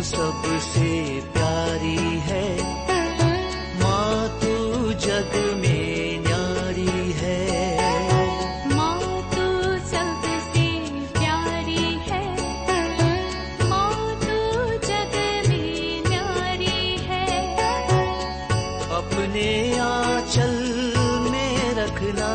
सबसे प्यारी है, माँ तू जग में न्यारी है। माँ तू सबसे प्यारी है, माँ तू जग में न्यारी है। अपने आंचल में रखना,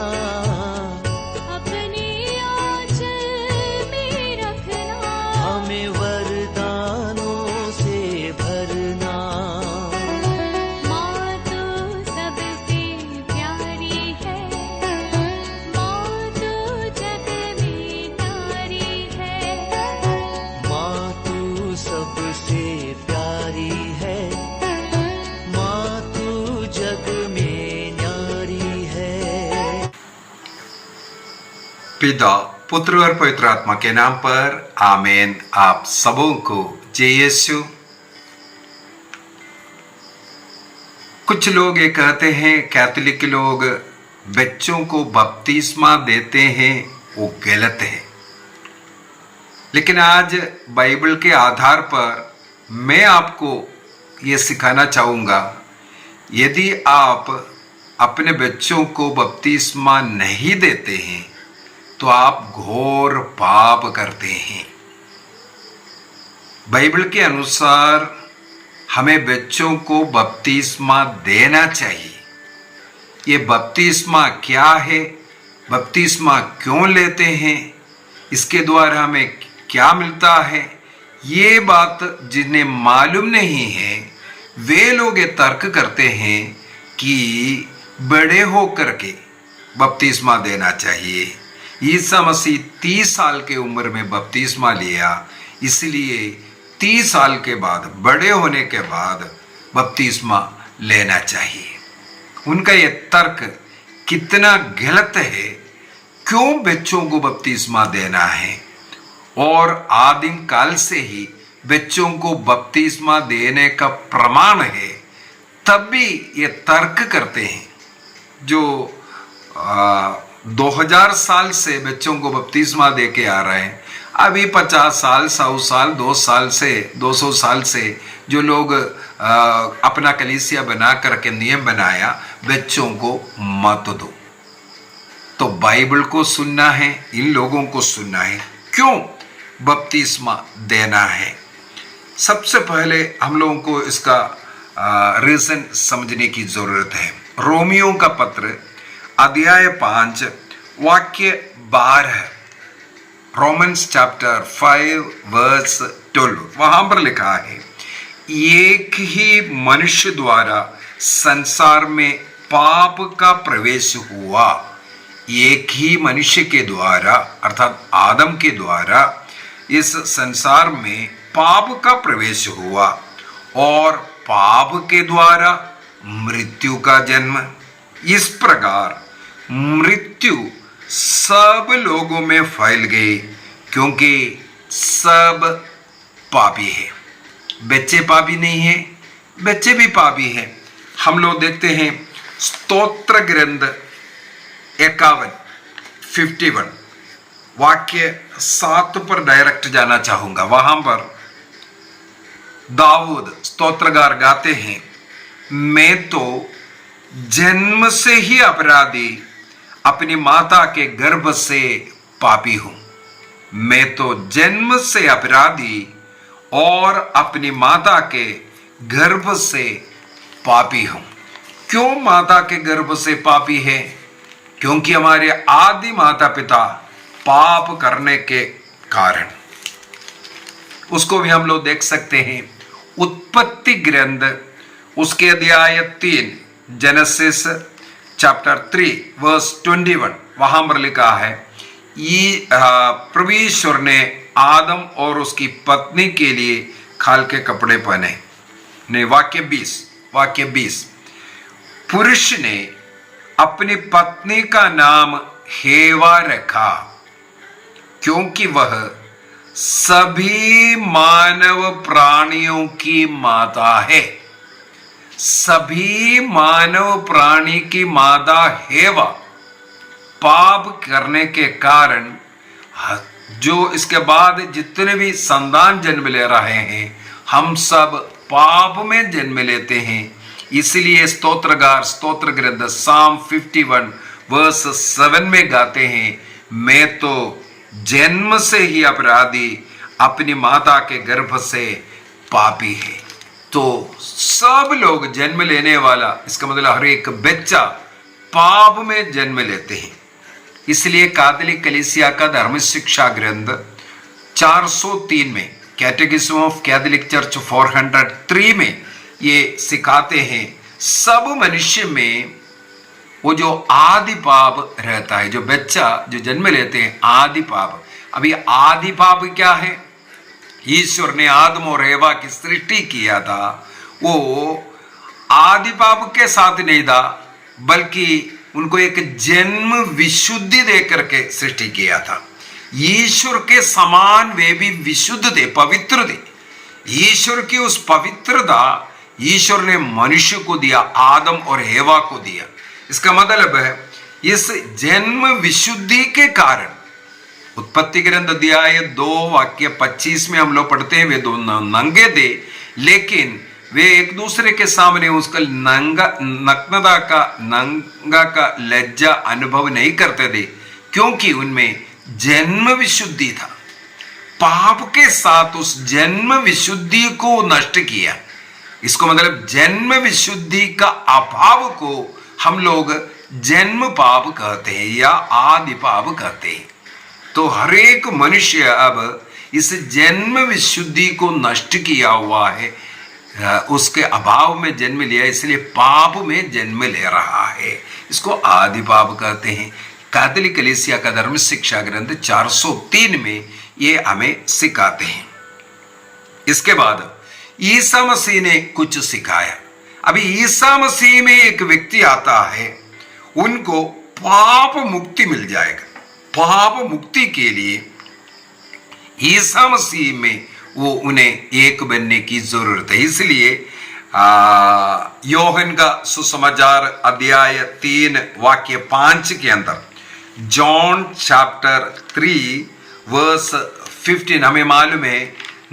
अपने आंचल में रखना, हमें वरदानों से भरना। माँ तू सबसे प्यारी है, माँ तू जग में न्यारी है। माँ तू सबसे प्यारी है, माँ तू जग में न्यारी है। पिता, पुत्र और पवित्र आत्मा के नाम पर आमीन। आप सबों को जय यीशु। कुछ लोग ये कहते हैं, कैथोलिक लोग बच्चों को बपतिस्मा देते हैं, वो गलत है। लेकिन आज बाइबल के आधार पर मैं आपको ये सिखाना चाहूँगा, यदि आप अपने बच्चों को बपतिस्मा नहीं देते हैं तो आप घोर पाप करते हैं। बाइबल के अनुसार हमें बच्चों को बपतिस्मा देना चाहिए। ये बपतिस्मा क्या है, बपतिस्मा क्यों लेते हैं, इसके द्वारा हमें क्या मिलता है, ये बात जिन्हें मालूम नहीं है वे लोग ये तर्क करते हैं कि बड़े होकर के बपतिस्मा देना चाहिए। ईसा मसीह 30 साल के उम्र में बपतिस्मा लिया, इसलिए 30 साल के बाद, बड़े होने के बाद बपतिस्मा लेना चाहिए। उनका ये तर्क कितना गलत है। क्यों बच्चों को बपतिस्मा देना है? और आदिम काल से ही बच्चों को बपतिस्मा देने का प्रमाण है, तब भी ये तर्क करते हैं। जो 2000 साल से बच्चों को बपतिस्मा दे के आ रहे हैं, अभी 50 साल, 100 साल, 200 साल से जो लोग अपना कलीसिया बना करके नियम बनाया, बच्चों को मत दो। तो बाइबल को सुनना है, इन लोगों को सुनना है, क्यों बपतिस्मा देना है। सबसे पहले हम लोगों को इसका रीजन समझने की जरूरत है। रोमियो का पत्र अध्याय 5 वाक्य 12, रोमन्स चैप्टर 5 वर्स 12, वहां पर लिखा है, एक ही मनुष्य द्वारा संसार में पाप का प्रवेश हुआ। एक ही मनुष्य के द्वारा, अर्थात आदम के द्वारा इस संसार में पाप का प्रवेश हुआ, और पाप के द्वारा मृत्यु का जन्म। इस प्रकार मृत्यु सब लोगों में फैल गई, क्योंकि सब पापी है। बच्चे पापी नहीं है, बच्चे भी पापी है। हम लोग देखते हैं स्तोत्र ग्रंथ 51 वाक्य 7 पर डायरेक्ट जाना चाहूंगा। वहां पर दाऊद स्तोत्रगार गाते हैं, मैं तो जन्म से ही अपराधी, अपनी माता के गर्भ से पापी हूं। मैं तो जन्म से अपराधी और अपनी माता के गर्भ से पापी हूं। क्यों माता के गर्भ से पापी है? क्योंकि हमारे आदि माता पिता पाप करने के कारण। उसको भी हम लोग देख सकते हैं उत्पत्ति ग्रंथ उसके अध्याय 3 जेनेसिस चैप्टर 3 वर्स 21, वहां पर लिखा है, ये परमेश्वर ने आदम और उसकी पत्नी के लिए खाल के कपड़े पहने। ने वाक्य 20 पुरुष ने अपनी पत्नी का नाम हेवा रखा, क्योंकि वह सभी मानव प्राणियों की माता है। सभी मानव प्राणी की माता हेवा पाप करने के कारण जो इसके बाद जितने भी संतान जन्म ले रहे हैं हम सब पाप में जन्म लेते हैं। इसलिए स्तोत्रगार स्तोत्र ग्रंथ साम 51 वर्स 7 में गाते हैं, मैं तो जन्म से ही अपराधी, अपनी माता के गर्भ से पापी है। तो सब लोग जन्म लेने वाला, इसका मतलब हर एक बच्चा पाप में जन्म लेते हैं। इसलिए कैथोलिक कलीसिया का धर्म शिक्षा ग्रंथ 403 में, कैटेकिज्म ऑफ कैथोलिक चर्च 403 में ये सिखाते हैं, सब मनुष्य में वो जो आदि पाप रहता है, जो बच्चा जो जन्म लेते हैं आदि पाप। अभी आदि पाप क्या है? ईश्वर ने आदम और एवा की सृष्टि किया था, वो आदि पाप के साथ नहीं था, बल्कि उनको एक जन्म विशुद्धि दे करके सृष्टि किया था। ईश्वर के समान वे भी विशुद्ध थे, पवित्र थे। ईश्वर की उस पवित्रता ईश्वर ने मनुष्य को दिया, आदम और एवा को दिया। इसका मतलब है इस जन्म विशुद्धि के कारण, उत्पत्ति ग्रंथ अध्याय 2 वाक्य 25 में हम लोग पढ़ते हैं, वे दोनों नंगे थे, लेकिन वे एक दूसरे के सामने उसका नंगा का लज्जा अनुभव नहीं करते थे, क्योंकि उनमें जन्म विशुद्धि था। पाप के साथ उस जन्म विशुद्धि को नष्ट किया। इसको मतलब जन्म विशुद्धि का अभाव को हम लोग जन्म पाप कहते हैं या आदि पाप कहते हैं। तो हर एक मनुष्य अब इस जन्म विशुद्धि को नष्ट किया हुआ है, उसके अभाव में जन्म लिया, इसलिए पाप में जन्म ले रहा है। इसको आदि पाप कहते हैं। कैथोलिक कलीसिया का धर्म शिक्षा ग्रंथ 403 में ये हमें सिखाते हैं। इसके बाद ईसा मसीह ने कुछ सिखाया। अभी ईसा मसीह में एक व्यक्ति आता है, उनको पाप मुक्ति मिल जाएगा। पाप मुक्ति के लिए ईसा मसीह में वो उन्हें एक बनने की जरूरत है। इसलिए योहन का सुसमाचार अध्याय 3 वाक्य 5 के अंदर, जॉन चैप्टर 3 वर्स 15, हमें मालूम है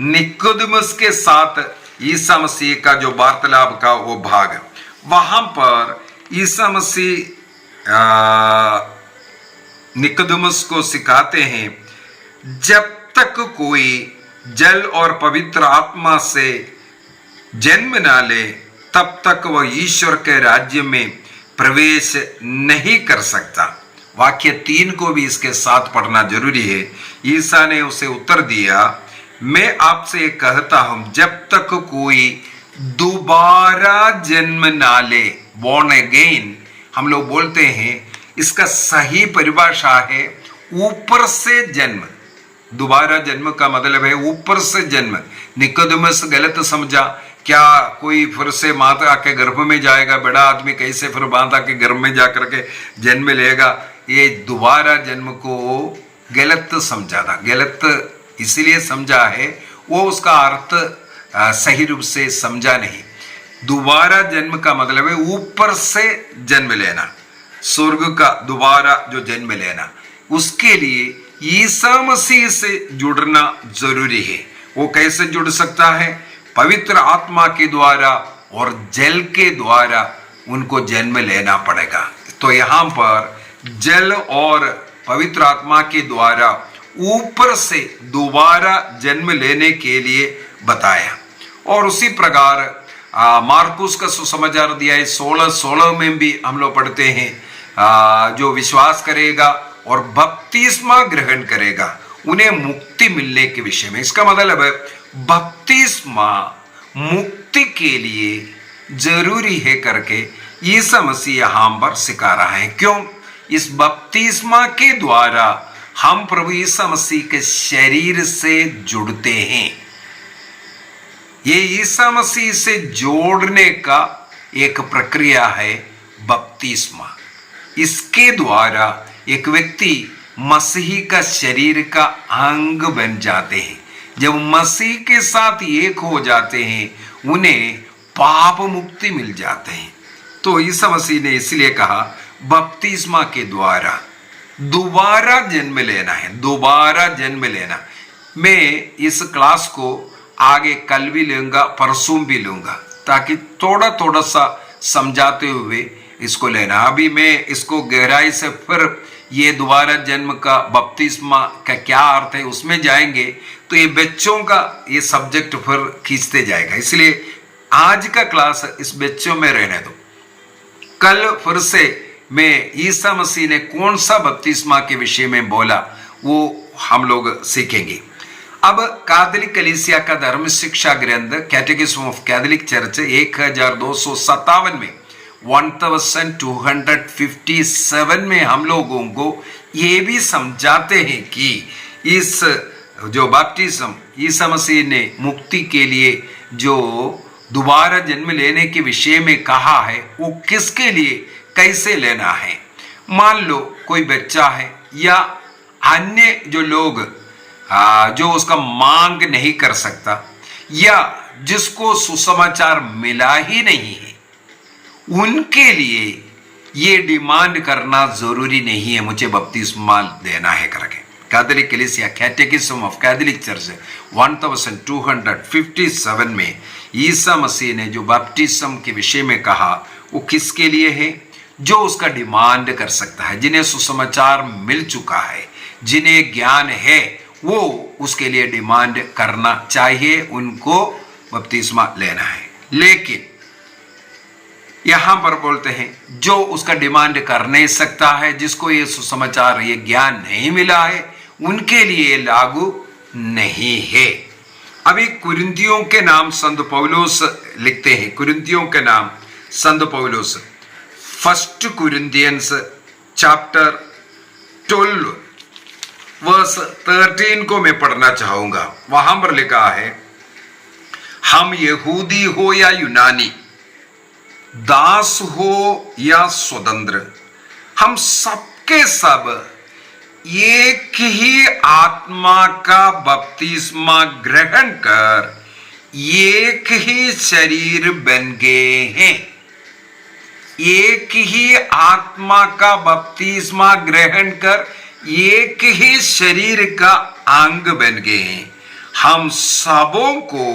निकोदेमुस के साथ ईसा मसीह का जो वार्तालाप का वो भाग, वहां पर ईसा मसीह निकोदेमुस को सिखाते हैं, जब तक कोई जल और पवित्र आत्मा से जन्म ना ले तब तक वह ईश्वर के राज्य में प्रवेश नहीं कर सकता। वाक्य 3 को भी इसके साथ पढ़ना जरूरी है। ईसा ने उसे उत्तर दिया, मैं आपसे कहता हूं, जब तक कोई दोबारा जन्म ना ले, बॉर्न अगेन हम लोग बोलते हैं, इसका सही परिभाषा है ऊपर से जन्म। दोबारा जन्म का मतलब है ऊपर से जन्म। निकोदेमुस गलत समझा, क्या कोई फिर से माता के गर्भ में जाएगा? बड़ा आदमी कैसे फिर माता के गर्भ में जाकर के जन्म लेगा? ये दोबारा जन्म को गलत समझा था। गलत इसलिए समझा है, वो उसका अर्थ सही रूप से समझा नहीं। दोबारा जन्म का मतलब है ऊपर से जन्म लेना, स्वर्ग का दोबारा जो जन्म लेना। उसके लिए ईसा मसीह से जुड़ना जरूरी है। वो कैसे जुड़ सकता है? पवित्र आत्मा के द्वारा और जल के द्वारा उनको जन्म लेना पड़ेगा। तो यहाँ पर जल और पवित्र आत्मा के द्वारा ऊपर से दोबारा जन्म लेने के लिए बताया। और उसी प्रकार मार्कुस का सुसमाचार अध्याय 16 में भी हम लोग पढ़ते हैं, जो विश्वास करेगा और बपतिस्मा ग्रहण करेगा उन्हें मुक्ति मिलने के विषय में। इसका मतलब है बपतिस्मा मुक्ति के लिए जरूरी है करके ईसा मसीह यहां पर सिखा रहा है। क्यों? इस बपतिस्मा के द्वारा हम प्रभु ईसा मसीह के शरीर से जुड़ते हैं। ये ईसा मसीह से जोड़ने का एक प्रक्रिया है बपतिस्मा। इसके द्वारा एक व्यक्ति मसीह का शरीर का अंग बन जाते हैं। जब मसीह के साथ एक हो जाते हैं उन्हें पाप मुक्ति मिल जाते हैं। तो ईसा मसीह ने इसलिए कहा बपतिस्मा के द्वारा दोबारा जन्म लेना है, दोबारा जन्म लेना। मैं इस क्लास को आगे कल भी लूंगा, परसों भी लूंगा, ताकि थोड़ा थोड़ा सा समझाते हुए इसको लेना। अभी मैं इसको गहराई से फिर ये दोबारा जन्म का बपतिस्मा का क्या अर्थ है उसमें जाएंगे, तो ये बच्चों का ये सब्जेक्ट फिर खींचते जाएगा। इसलिए आज का क्लास इस बच्चों में रहने दो। कल फिर से मैं ईसा मसीह ने कौन सा बपतिस्मा के विषय में बोला वो हम लोग सीखेंगे। अब कैथोलिक कलीसिया का धर्म शिक्षा ग्रंथ कैटेकिज्म ऑफ कैथोलिक चर्च 1257 में 1257 में हम लोगों को ये भी समझाते हैं कि इस जो बपतिस्म ईसा मसीह ने मुक्ति के लिए जो दोबारा जन्म लेने के विषय में कहा है वो किसके लिए कैसे लेना है। मान लो कोई बच्चा है या अन्य जो लोग जो उसका मांग नहीं कर सकता या जिसको सुसमाचार मिला ही नहीं है, उनके लिए ये डिमांड करना जरूरी नहीं है मुझे बपतिस्मा देना है करके। कैथोलिक कलीसिया कैटेकिज्म ऑफ कैथोलिक चर्च 1257 में ईसा मसीह ने जो बपतिस्म के विषय में कहा वो किसके लिए है? जो उसका डिमांड कर सकता है, जिन्हें सुसमाचार मिल चुका है, जिन्हें ज्ञान है, वो उसके लिए डिमांड करना चाहिए, उनको बपतिस्मा लेना है। लेकिन यहां पर बोलते हैं जो उसका डिमांड कर नहीं सकता है, जिसको ये सुसमाचार ये ज्ञान नहीं मिला है, उनके लिए लागू नहीं है। अभी कुरिन्थियों के नाम संत पौलुस लिखते हैं। कुरिन्थियों के नाम संत पौलुस 1 कुरिन्थियंस चैप्टर 12 वर्स 13 को मैं पढ़ना चाहूंगा। वहां पर लिखा है, हम यहूदी हो या यूनानी, दास हो या स्वतंत्र, हम सबके सब एक ही आत्मा का बपतिस्मा ग्रहण कर एक ही शरीर बन गए हैं। एक ही आत्मा का बपतिस्मा ग्रहण कर एक ही शरीर का अंग बन गए हैं। हम सबों को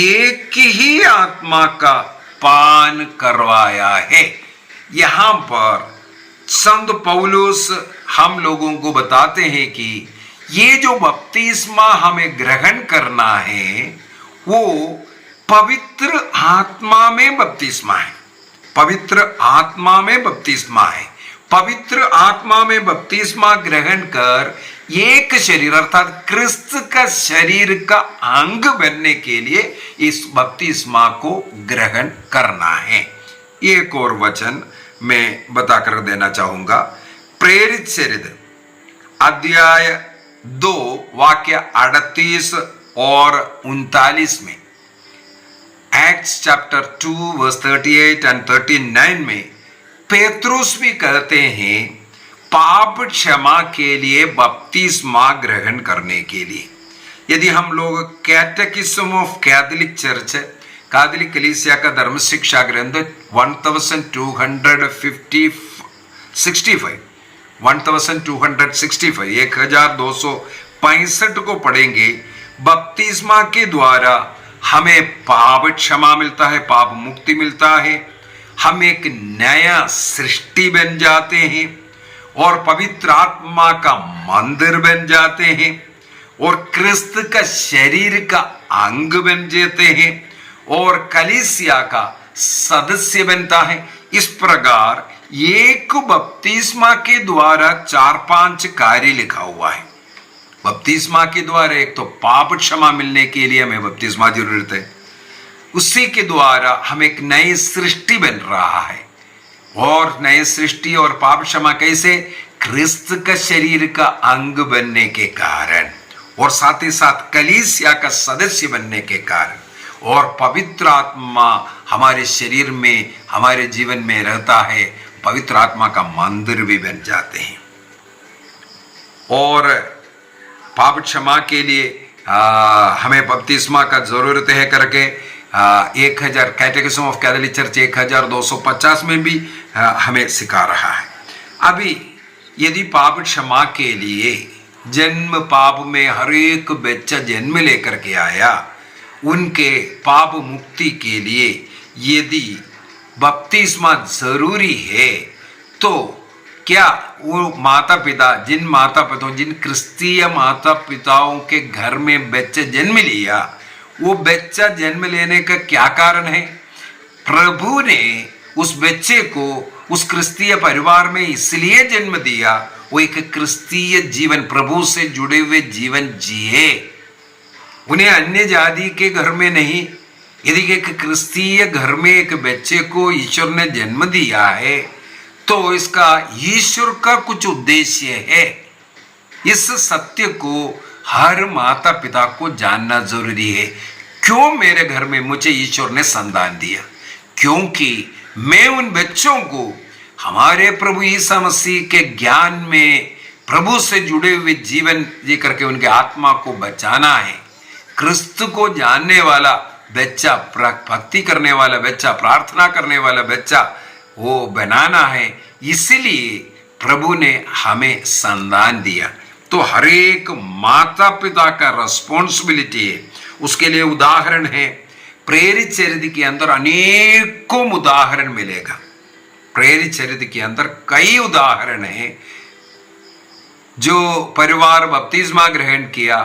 एक ही आत्मा का पान करवाया है। यहां पर संत पौलुस हम लोगों को बताते हैं कि ये जो बपतिस्मा हमें ग्रहण करना है वो पवित्र आत्मा में बपतिस्मा है। पवित्र आत्मा में बपतिस्मा है। पवित्र आत्मा में बपतिस्मा ग्रहण कर एक शरीर अर्थात क्रिस्त का शरीर का अंग बनने के लिए इस बपतिस्मा को ग्रहण करना है। एक और वचन मैं बताकर देना चाहूंगा। प्रेरित चरित्र अध्याय 2 वाक्य 38 और 39 में, एक्ट्स चैप्टर 2 वर्स 38 एंड 39 में पेत्रुस भी कहते हैं पाप क्षमा के लिए बपतिस्मा ग्रहण करने के लिए। यदि हम लोग कैटेकिज्म ऑफ कैथोलिक चर्च कैथोलिक कलीसिया का धर्म शिक्षा ग्रंथ 1265 को पढ़ेंगे, बपतिस्मा के द्वारा हमें पाप क्षमा मिलता है, पाप मुक्ति मिलता है, हम एक नया सृष्टि बन जाते हैं और पवित्र आत्मा का मंदिर बन जाते हैं और क्रिस्त का शरीर का अंग बन जाते हैं और कलीसिया का सदस्य बनता है। इस प्रकार एक बपतिस्मा के द्वारा 4-5 कार्य लिखा हुआ है। बपतिस्मा के द्वारा एक तो पाप क्षमा मिलने के लिए हमें बपतिस्मा जरूरत है, उसी के द्वारा हम एक नई सृष्टि बन रहा है और नई सृष्टि और पाप क्षमा कैसे? क्रिस्त का शरीर का अंग बनने के कारण और साथ ही साथ कलीसिया का सदस्य बनने के कारण और पवित्र आत्मा हमारे शरीर में हमारे जीवन में रहता है, पवित्र आत्मा का मंदिर भी बन जाते हैं। और पाप क्षमा के लिए हमें बपतिस्मा का जरूरत है करके 1000 कैटेकिज्म ऑफ कैथोलिक चर्च 1250 में भी हमें सिखा रहा है। अभी यदि पाप क्षमा के लिए जन्म पाप में हर एक बच्चा जन्म लेकर के आया, उनके पाप मुक्ति के लिए यदि बपतिस्मा जरूरी है तो क्या वो माता पिता जिन क्रिस्तीय माता पिताओं के घर में बच्चे जन्म लिया, वो बच्चा जन्म लेने का क्या कारण है? प्रभु ने उस बच्चे को उस क्रिस्तीय परिवार में इसलिए जन्म दिया, वो एक क्रिस्तीय जीवन, प्रभु से जुड़े हुए जीवन जिए, उन्हें अन्य जाति के घर में नहीं। यदि एक क्रिस्तीय घर में एक बच्चे को ईश्वर ने जन्म दिया है तो इसका ईश्वर का कुछ उद्देश्य है। इस सत्य को हर माता पिता को जानना जरूरी है। क्यों मेरे घर में मुझे ईश्वर ने संतान दिया? क्योंकि मैं उन बच्चों को हमारे प्रभु यीशु मसीह के ज्ञान में प्रभु से जुड़े हुए जीवन जी करके उनके आत्मा को बचाना है। क्रिस्त को जानने वाला बच्चा, भक्ति करने वाला बच्चा, प्रार्थना करने वाला बच्चा वो बनाना है। इसलिए प्रभु ने हमें संतान दिया। तो हर एक माता पिता का रिस्पॉन्सिबिलिटी है। उसके लिए उदाहरण है, प्रेरित चरित्र के अंदर अनेकों उदाहरण मिलेगा। प्रेरित चरित्र के अंदर कई उदाहरण है। जो परिवार बपतिस्मा ग्रहण किया,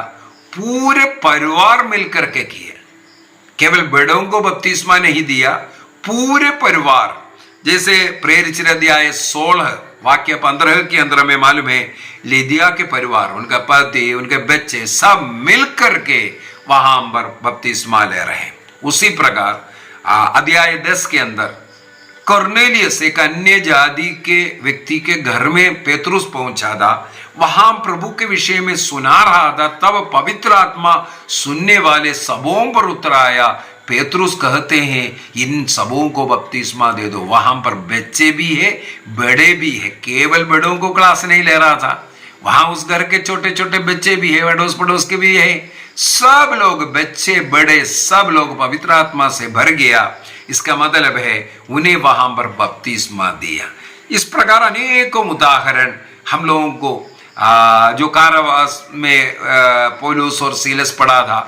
पूरे परिवार मिलकर के किया। केवल बड़ों को बपतिस्मा नहीं दिया, पूरे परिवार। जैसे प्रेरित चरित्र अध्याय 16 वाक्य 15 के अंदर हमें मालूम है, लिदिया के परिवार, उनका पति, उनके बच्चे सब मिलकर के वहां पर बपतिस्मा ले रहे हैं। उसी प्रकार अध्याय 10 के अंदर कर्नेलियस एक अन्य जाति के व्यक्ति के घर में पेतरुस पहुंचा था। वहां प्रभु के विषय में सुना रहा था। तब पवित्र आत्मा सुनने वाले सबों पर उतर आया। पेतरुस कहते हैं, इन सबों को बपतिस्मा दे दो। वहां पर बच्चे भी है, बड़े भी है। केवल बड़ों को क्लास नहीं ले रहा था, वहां उस घर के छोटे छोटे बच्चे भी है, अड़ोस पड़ोस के भी है। सब लोग, बच्चे बड़े, सब लोग पवित्र आत्मा से भर गया। इसका मतलब है उन्हें वहां पर बपतिस्मा दिया। इस प्रकार अनेकों उदाहरण हम लोगों को जो कारावास में पौलुस और सीलस पड़ा था,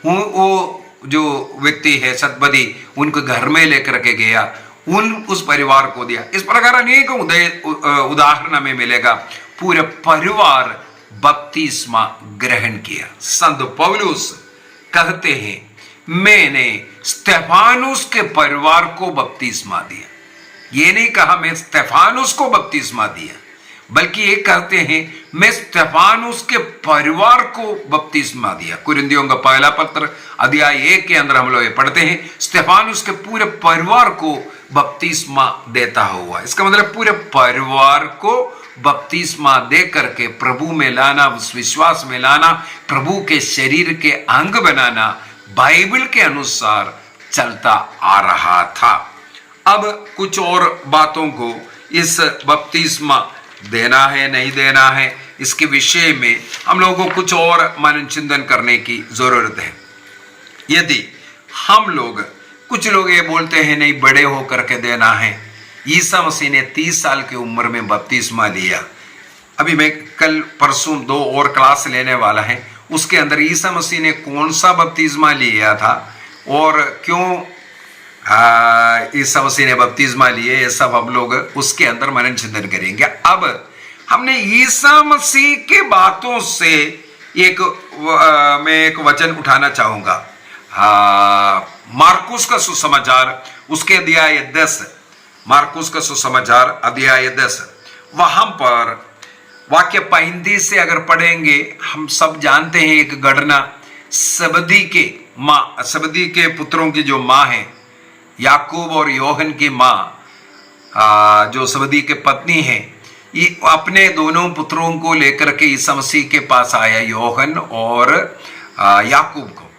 वो जो व्यक्ति है सतपदी, उनको घर में लेकर के गया, उस परिवार को दिया। इस प्रकार अनेकों उदाहरण हमें मिलेगा। पूरे परिवार बपतिस्मा ग्रहण किया। संत पौलुस कहते हैं, मैंने स्तेफानुस के परिवार को बपतिस्मा दिया। ये नहीं कहा मैं स्तेफानुस को बपतिस्मा दिया, बल्कि ये कहते हैं मैं स्तेफानुस के परिवार को बपतिस्मा दिया। कुरिन्थियों का पहला पत्र अध्याय 1 के अंदर हम लोग ये पढ़ते हैं, स्तेफानुस के पूरे परिवार को बपतिस्मा देता हुआ। इसका मतलब पूरे परिवार को बपतिस्मा दे करके प्रभु में लाना, उस विश्वास में लाना, प्रभु के शरीर के अंग बनाना, बाइबल के अनुसार चलता आ रहा था। अब कुछ और बातों को, इस बपतिस्मा देना है नहीं देना है, इसके विषय में हम लोगों को कुछ और मनन चिंतन करने की जरूरत है। यदि हम लोग, कुछ लोग ये बोलते हैं नहीं बड़े होकर के देना है। ईसा मसीह ने 30 साल की उम्र में बपतिस्मा लिया। अभी मैं कल परसों 2 और क्लास लेने वाला है, उसके अंदर ईसा मसीह ने कौन सा बपतिस्मा लिया था और क्यों ईसा मसीह ने बपतिस्मा लिए, ये सब हम लोग उसके अंदर मनन चिंतन करेंगे। अब हमने ईसा मसीह के बातों से मैं एक वचन उठाना चाहूंगा। मार्कुस का सुसमाचार, उसके अध्याय 10, मार्कुस का सुसमाचार अध्याय 10, वहां पर वाक्य 35 से अगर पढ़ेंगे, हम सब जानते हैं एक घटना, सबदी के पुत्रों की जो माँ है, याकूब और योहन की माँ, जो सबदी के पत्नी है, ये अपने दोनों पुत्रों को लेकर के ईसा मसीह के पास आया, योहन और याकूब को।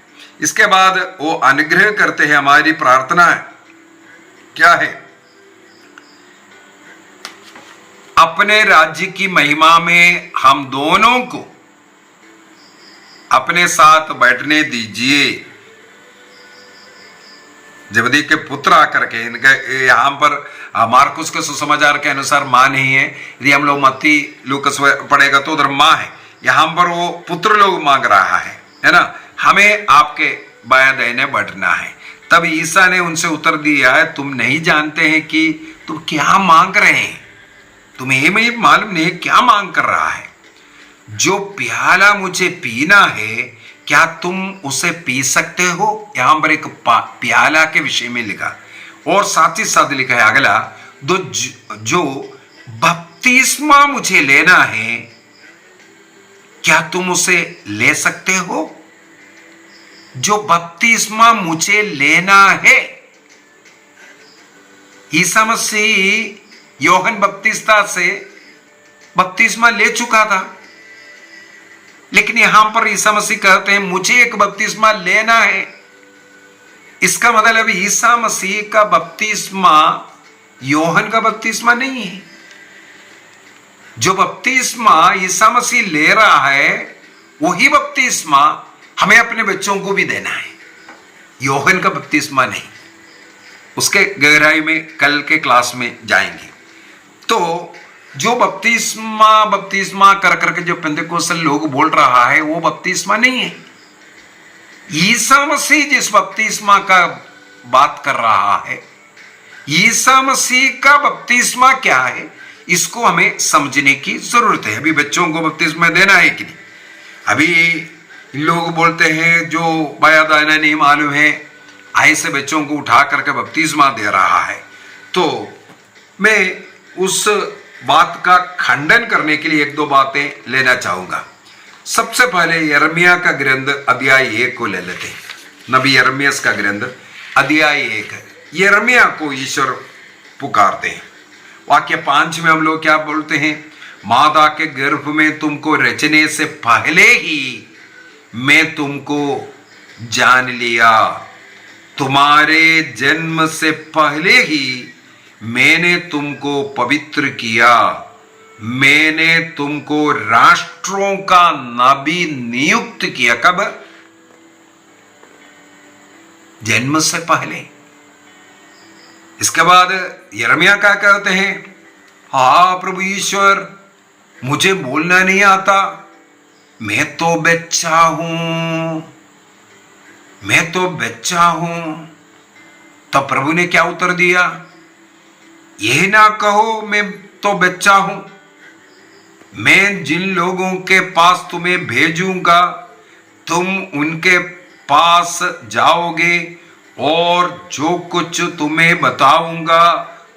इसके बाद वो अनुग्रह करते हैं। हमारी प्रार्थना क्या है? अपने राज्य की महिमा में हम दोनों को अपने साथ बैठने दीजिए। जबदी के पुत्र आकर के, इनका यहां पर मार्कुस के सुसमाचार के अनुसार मां नहीं है। यदि हम लोग मत्ती लूकस पढ़ेगा तो उधर मां है, यहां पर वो पुत्र लोग मांग रहा है ना। हमें आपके बाया दाहिने बढ़ना है। तब ईसा ने उनसे उत्तर दिया है, तुम नहीं जानते हैं कि तुम क्या मांग रहे हैं? तुम्हें नहीं मालूम नहीं क्या मांग कर रहा है? जो प्याला मुझे पीना है, क्या तुम उसे पी सकते हो? यहां पर एक प्याला के विषय में लिखा, और साथ ही साथ लिखा है अगला, जो बपतिस्मा मुझे लेना है, क्या तुम उसे ले सकते हो? जो बपतिस्मा मुझे लेना है। ईसा मसीह योहन बपतिस्ता से बपतिस्मा ले चुका था, लेकिन यहां पर ईसा मसीह कहते हैं मुझे एक बपतिस्मा लेना है। इसका मतलब ईसा मसीह का बपतिस्मा योहन का बपतिस्मा नहीं है। जो बपतिस्मा ईसा मसीह ले रहा है, वही बपतिस्मा हमें अपने बच्चों को भी देना है, योहन का बपतिस्मा नहीं। उसके गहराई में कल के क्लास में जाएंगे। तो जो बपतिस्मा कर करके जो पेंतेकोस्टल लोग बोल रहा है, वो बपतिस्मा नहीं है। ईसा मसीह जिस बपतिस्मा का बात कर रहा है, ईसा मसीह का बपतिस्मा क्या है, इसको हमें समझने की जरूरत है। अभी बच्चों को बपतिस्मा देना है कि नहीं? अभी लोग बोलते हैं जो बाया दाहिना नहीं मालूम है, ऐसे बच्चों को उठा करके बपतिस्मा दे रहा है। तो मैं उस बात का खंडन करने के लिए एक दो बातें लेना चाहूंगा। सबसे पहले यिर्मयाह का ग्रंथ अध्याय 1 को ले लेते हैं। नबी यिर्मयाह का ग्रंथ अध्याय 1 है। यिर्मयाह को ईश्वर पुकारते हैं। वाक्य 5 में हम लोग क्या बोलते हैं? माता के गर्भ में तुमको रचने से पहले ही मैं तुमको जान लिया, तुम्हारे जन्म से पहले ही मैंने तुमको पवित्र किया, मैंने तुमको राष्ट्रों का नबी नियुक्त किया। कब? जन्म से पहले। इसके बाद यिर्मयाह क्या कहते हैं? हाँ प्रभु ईश्वर, मुझे बोलना नहीं आता, मैं तो बच्चा हूं, मैं तो बच्चा हूं। तब प्रभु ने क्या उत्तर दिया? यह ना कहो मैं तो बच्चा हूं, मैं जिन लोगों के पास तुम्हें भेजूंगा, तुम उनके पास जाओगे और जो कुछ तुम्हें बताऊंगा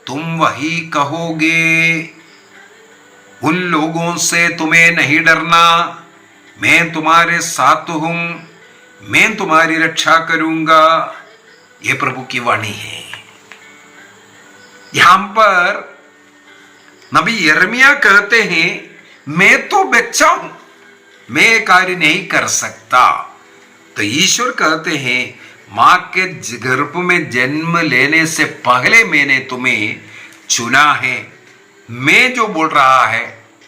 तुम वही कहोगे। उन लोगों से तुम्हें नहीं डरना, मैं तुम्हारे साथ हूं, मैं तुम्हारी रक्षा करूंगा। यह प्रभु की वाणी है। यहां पर नबी यिर्मयाह कहते हैं मैं तो बच्चा हूं, मैं कार्य नहीं कर सकता। तो ईश्वर कहते हैं मां के गर्भ में जन्म लेने से पहले मैंने तुम्हें चुना है, मैं जो बोल रहा है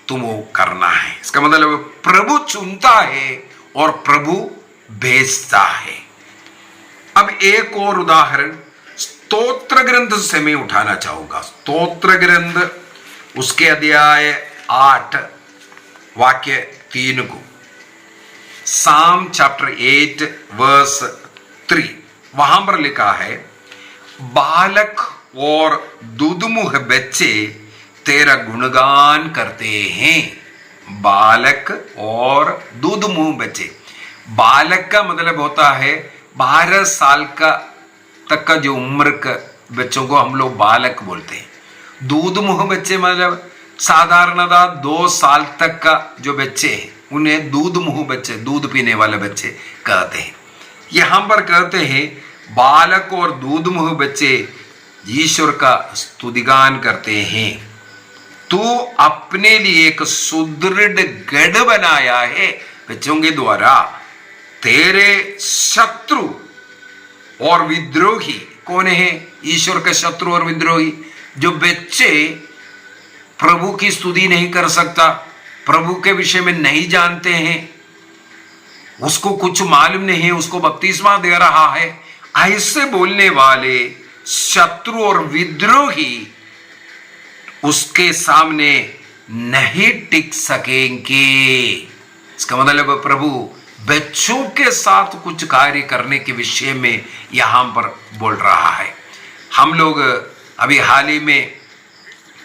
तुम वो करना है। इसका मतलब प्रभु चुनता है और प्रभु भेजता है। अब एक और उदाहरण स्तोत्र ग्रंथ से मैं उठाना चाहूंगा। स्तोत्र ग्रंथ उसके अध्याय 8 वाक्य 3 को, साम चैप्टर 8 वर्स 3, वहां पर लिखा है, बालक और दुधमुख बच्चे तेरा गुणगान करते हैं। बालक और दुधमुख बच्चे। बालक का मतलब होता है 12 साल का तक का जो उम्र का बच्चों को हम लोग बालक बोलते हैं। दूधमुख बच्चे मतलब साधारणतः 2 साल तक का जो बच्चे हैं उन्हें दूधमुख बच्चे, दूध पीने वाले बच्चे कहते हैं। यहां पर कहते हैं बालक और दूधमुख बच्चे ईश्वर का स्तुतिगान करते हैं। तू अपने लिए एक सुदृढ़ गढ़ बनाया है बच्चों के द्वारा। तेरे शत्रु और विद्रोही कौन है? ईश्वर के शत्रु और विद्रोही जो बच्चे प्रभु की स्तुति नहीं कर सकता, प्रभु के विषय में नहीं जानते हैं, उसको कुछ मालूम नहीं है, उसको बपतिस्मा दे रहा है, ऐसे बोलने वाले शत्रु और विद्रोही उसके सामने नहीं टिक सकेंगे। इसका मतलब प्रभु बच्चों के साथ कुछ कार्य करने के विषय में यहां पर बोल रहा है। हम लोग अभी हाल ही में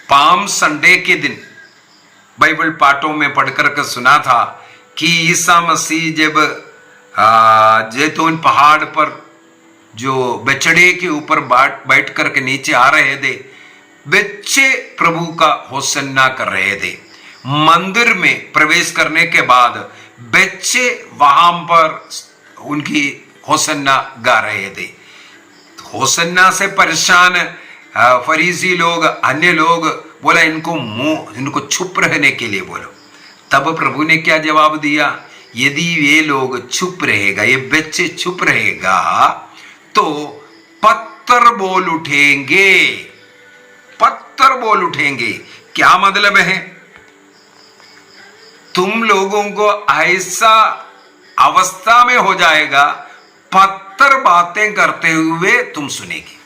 पाम संडे के दिन बाइबल पाठों में पढ़कर के सुना था कि ईसा मसीह जब जैतून पहाड़ पर जो बछड़े के ऊपर बैठ करके नीचे आ रहे थे, बच्चे प्रभु का होसन्ना कर रहे थे। मंदिर में प्रवेश करने के बाद बच्चे वहां पर उनकी होसन्ना गा रहे थे। होसन्ना से परेशान फरीसी लोग, अन्य लोग बोला इनको चुप रहने के लिए बोलो। तब प्रभु ने क्या जवाब दिया, यदि ये लोग चुप रहेगा, ये बच्चे चुप रहेगा तो पत्थर बोल उठेंगे। पत्थर बोल उठेंगे क्या मतलब है? तुम लोगों को ऐसा अवस्था में हो जाएगा, पत्थर बातें करते हुए तुम सुनेगी।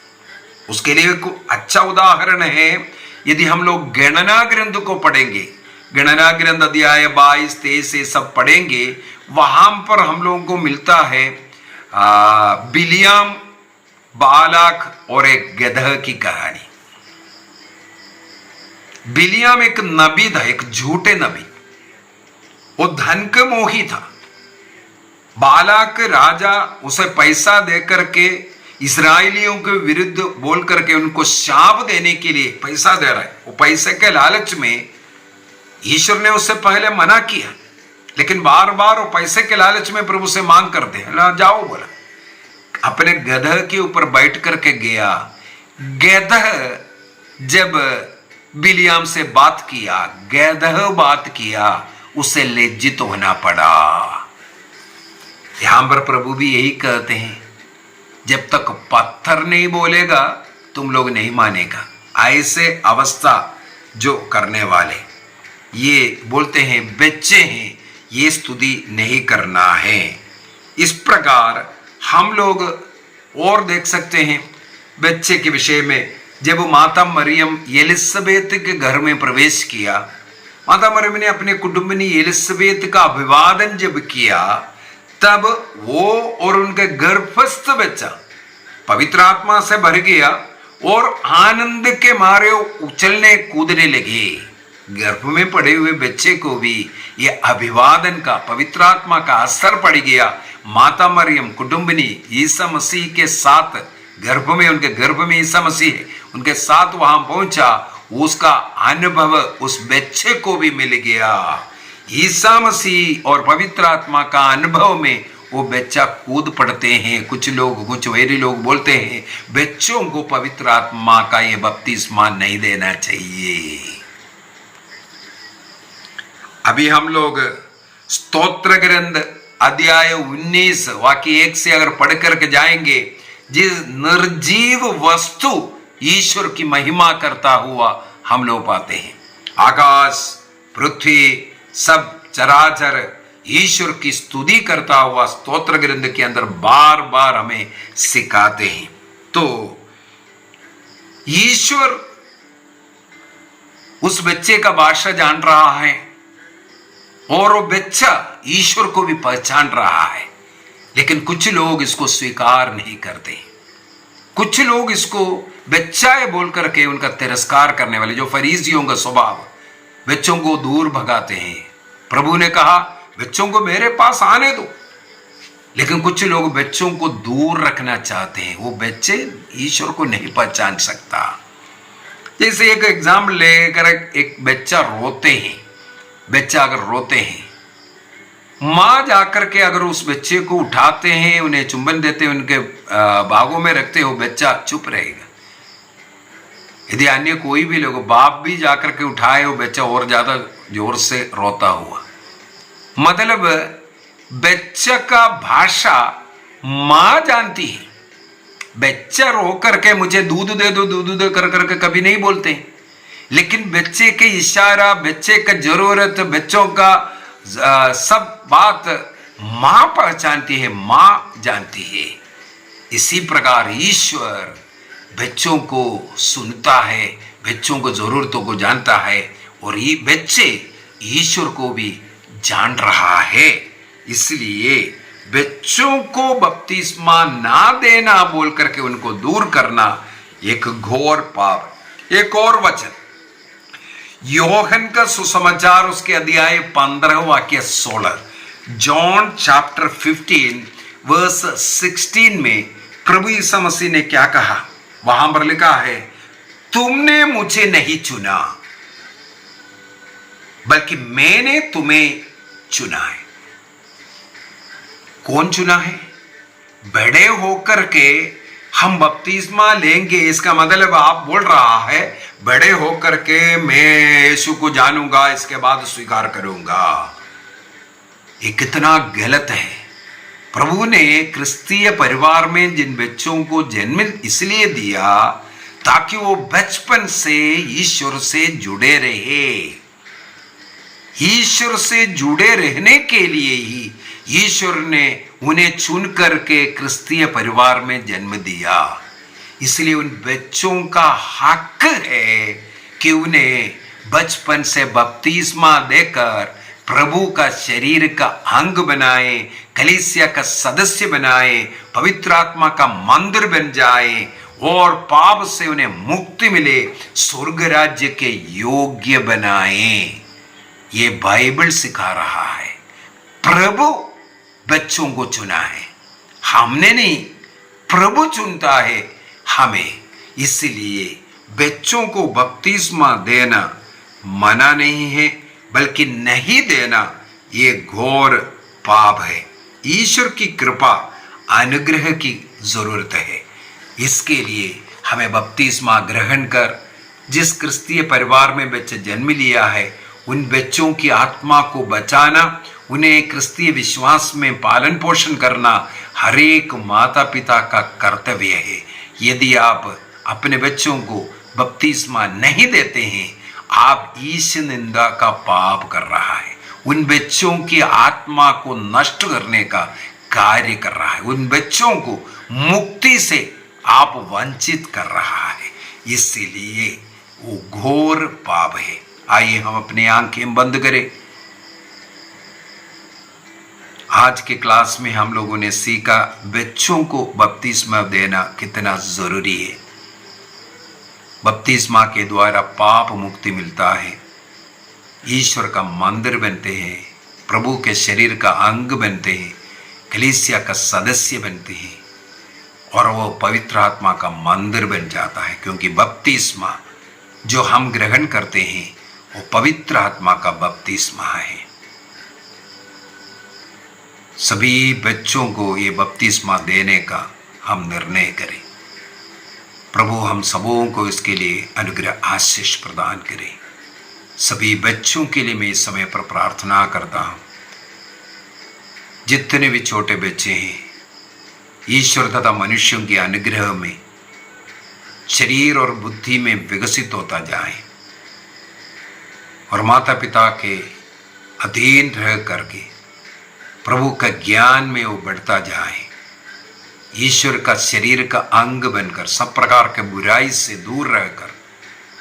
उसके लिए एक अच्छा उदाहरण है, यदि हम लोग गणना ग्रंथ को पढ़ेंगे, गणना ग्रंथ अध्याय 22, 23 से सब पढ़ेंगे, वहां पर हम लोगों को मिलता है बिलियाम, बालाक और एक गदह की कहानी। बिलियाम एक नबी था, एक झूठे नबी, वो धन के मोही था। बालाक राजा उसे पैसा देकर के इस्राएलियों के विरुद्ध बोल करके उनको शाप देने के लिए पैसा दे रहा है। वो पैसे के लालच में ईश्वर ने उससे पहले मना किया, लेकिन बार बार वो पैसे के लालच में प्रभु से मांग करते हैं, जाओ बोला। अपने गदह के ऊपर बैठ करके गया। गदह जब बिलियाम से बात किया, गदह बात किया, उसे लज्जित होना पड़ा। यहां पर प्रभु भी यही कहते हैं, जब तक पत्थर नहीं बोलेगा तुम लोग नहीं मानेगा। ऐसे अवस्था जो करने वाले ये बोलते हैं बच्चे हैं, ये स्तुति नहीं करना है। इस प्रकार हम लोग और देख सकते हैं बच्चे के विषय में। जब माता मरियम एलिसबेत के घर में प्रवेश किया, माता मरियम ने अपने कुटुंबिनी एलिसबेत का अभिवादन जब किया, तब वो और उनके गर्भस्थ बच्चा पवित्र आत्मा से भर गया और आनंद के मारे उछलने कूदने लगे। गर्भ में पड़े हुए बच्चे को भी ये अभिवादन का, पवित्र आत्मा का असर पड़ गया। माता मरियम कुटुंबिनी ईसा मसीह के साथ गर्भ में, उनके गर्भ में ईसा मसीह है, उनके साथ वहां पहुंचा, उसका अनुभव उस बच्चे को भी मिल गया। ईसा मसीह और पवित्र आत्मा का अनुभव में वो बच्चा कूद पड़ते हैं। कुछ लोग, कुछ वैरी लोग बोलते हैं बच्चों को पवित्र आत्मा का ये बपतिस्मा नहीं देना चाहिए। अभी हम लोग स्तोत्र ग्रंथ अध्याय 19 वाक्य 1 से अगर पढ़ करके जाएंगे, जिस निर्जीव वस्तु ईश्वर की महिमा करता हुआ हम लोग पाते हैं। आकाश, पृथ्वी, सब चराचर ईश्वर की स्तुति करता हुआ स्तोत्र ग्रंथ के अंदर बार बार हमें सिखाते हैं। तो ईश्वर उस बच्चे का भाषा जान रहा है और वो बच्चा ईश्वर को भी पहचान रहा है, लेकिन कुछ लोग इसको स्वीकार नहीं करते। कुछ लोग इसको बच्चा है बोल करके उनका तिरस्कार करने वाले, जो फरीसियों का स्वभाव, बच्चों को दूर भगाते हैं। प्रभु ने कहा बच्चों को मेरे पास आने दो, लेकिन कुछ लोग बच्चों को दूर रखना चाहते हैं। वो बच्चे ईश्वर को नहीं पहचान सकता। जैसे एक एग्जाम्पल लेकर, एक बच्चा रोते हैं, बच्चा अगर रोते हैं, माँ जाकर के अगर उस बच्चे को उठाते हैं, उन्हें चुंबन देते हैं, उनके बागों में रखते हो, बच्चा चुप रहेगा। यदि अन्य कोई भी लोग, बाप भी जाकर के उठाए, वो बच्चा और ज्यादा जोर से रोता हुआ। मतलब बच्चा का भाषा माँ जानती है। बच्चा रो करके मुझे दूध दे दो, दूध दे कर करके कभी नहीं बोलते, लेकिन बच्चे के इशारा, बच्चे का जरूरत, बच्चों का सब बात माँ पहचानती है, माँ जानती है। इसी प्रकार ईश्वर बच्चों को सुनता है, बच्चों को जरूरतों को जानता है, और ये बच्चे ईश्वर को भी जान रहा है। इसलिए बच्चों को बपतिस्मा ना देना बोल करके उनको दूर करना एक घोर पाप। एक और वचन, योहन का सुसमाचार उसके अध्याय 15 वाक्य 16, जॉन चैप्टर 15 वर्स 16 में प्रभु यीशु मसीह ने क्या कहा? वहां पर लिखा है, तुमने मुझे नहीं चुना बल्कि मैंने तुम्हें चुना है। कौन चुना है? बड़े होकर के हम बपतिस्मा लेंगे, इसका मतलब आप बोल रहा है बड़े होकर के मैं यीशु को जानूंगा, इसके बाद स्वीकार करूंगा। ये कितना गलत है। प्रभु ने क्रिस्तीय परिवार में जिन बच्चों को जन्म इसलिए दिया ताकि वो बचपन से ईश्वर से जुड़े रहे। ईश्वर से जुड़े रहने के लिए ही ईश्वर ने उन्हें चुन करके क्रिस्तीय परिवार में जन्म दिया। इसलिए उन बच्चों का हक है कि उन्हें बचपन से बपतिस्मा देकर प्रभु का शरीर का अंग बनाए, कलीसिया का सदस्य बनाए, पवित्र आत्मा का मंदिर बन जाए और पाप से उन्हें मुक्ति मिले, स्वर्ग राज्य के योग्य बनाए। ये बाइबल सिखा रहा है। प्रभु बच्चों को चुना है, हमने नहीं। प्रभु चुनता है हमें। इसलिए बच्चों को बपतिस्मा देना मना नहीं है, बल्कि नहीं देना ये घोर पाप है। ईश्वर की कृपा अनुग्रह की जरूरत है। इसके लिए हमें बपतिस्मा ग्रहण कर जिस क्रिस्तीय परिवार में बच्चे जन्म लिया है उन बच्चों की आत्मा को बचाना, उन्हें क्रिस्तीय विश्वास में पालन पोषण करना हर एक माता पिता का कर्तव्य है। यदि आप अपने बच्चों को बपतिस्मा नहीं देते हैं, आप ईश निंदा का पाप कर रहा है। उन बच्चों की आत्मा को नष्ट करने का कार्य कर रहा है। उन बच्चों को मुक्ति से आप वंचित कर रहा है। इसीलिए वो घोर पाप है। आइए हम अपनी आंखें बंद करें। आज के क्लास में हम लोगों ने सीखा बच्चों को बपतिस्मा देना कितना जरूरी है। बपतिस्मा के द्वारा पाप मुक्ति मिलता है, ईश्वर का मंदिर बनते हैं, प्रभु के शरीर का अंग बनते हैं, कलीसिया का सदस्य बनते हैं और वो पवित्र आत्मा का मंदिर बन जाता है। क्योंकि बपतिस्मा जो हम ग्रहण करते हैं वो पवित्र आत्मा का बपतिस्मा है। सभी बच्चों को ये बपतिस्मा देने का हम निर्णय करें। प्रभु हम सबों को इसके लिए अनुग्रह आशीष प्रदान करें। सभी बच्चों के लिए मैं इस समय पर प्रार्थना करता हूँ। जितने भी छोटे बच्चे हैं, ईश्वर तथा मनुष्यों के अनुग्रह में शरीर और बुद्धि में विकसित होता जाए और माता पिता के अधीन रह करके प्रभु का ज्ञान में वो बढ़ता जाए, ईश्वर का शरीर का अंग बनकर सब प्रकार के बुराई से दूर रहकर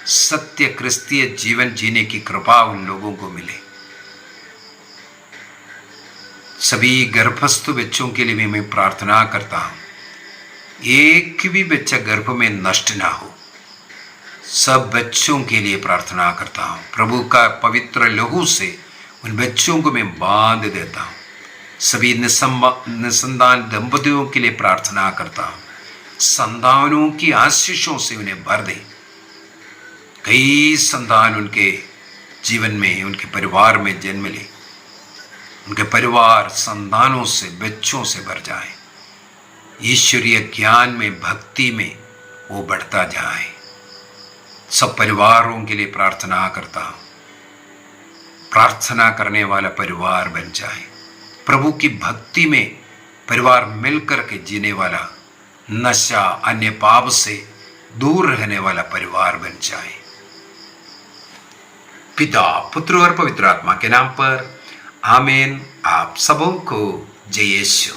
सत्य क्रिस्तीय जीवन जीने की कृपा उन लोगों को मिले। सभी गर्भस्थ बच्चों के लिए भी मैं प्रार्थना करता हूँ, एक भी बच्चा गर्भ में नष्ट ना हो। सब बच्चों के लिए प्रार्थना करता हूँ। प्रभु का पवित्र लहू से उन बच्चों को मैं बांध देता हूँ। सभी निसंतान दंपतियों के लिए प्रार्थना करता हूँ, संतानों की आशीषों से उन्हें भर दे। कई संतान उनके जीवन में, उनके परिवार में जन्म ले, उनके परिवार संतानों से, बच्चों से भर जाए। ईश्वरीय ज्ञान में, भक्ति में वो बढ़ता जाए। सब परिवारों के लिए प्रार्थना करता हूँ, प्रार्थना करने वाला परिवार बन जाए। प्रभु की भक्ति में परिवार मिलकर के जीने वाला, नशा अन्य पाप से दूर रहने वाला परिवार बन जाए। पिता, पुत्र और पवित्र आत्मा के नाम पर आमीन। आप सबों को जय यीशु।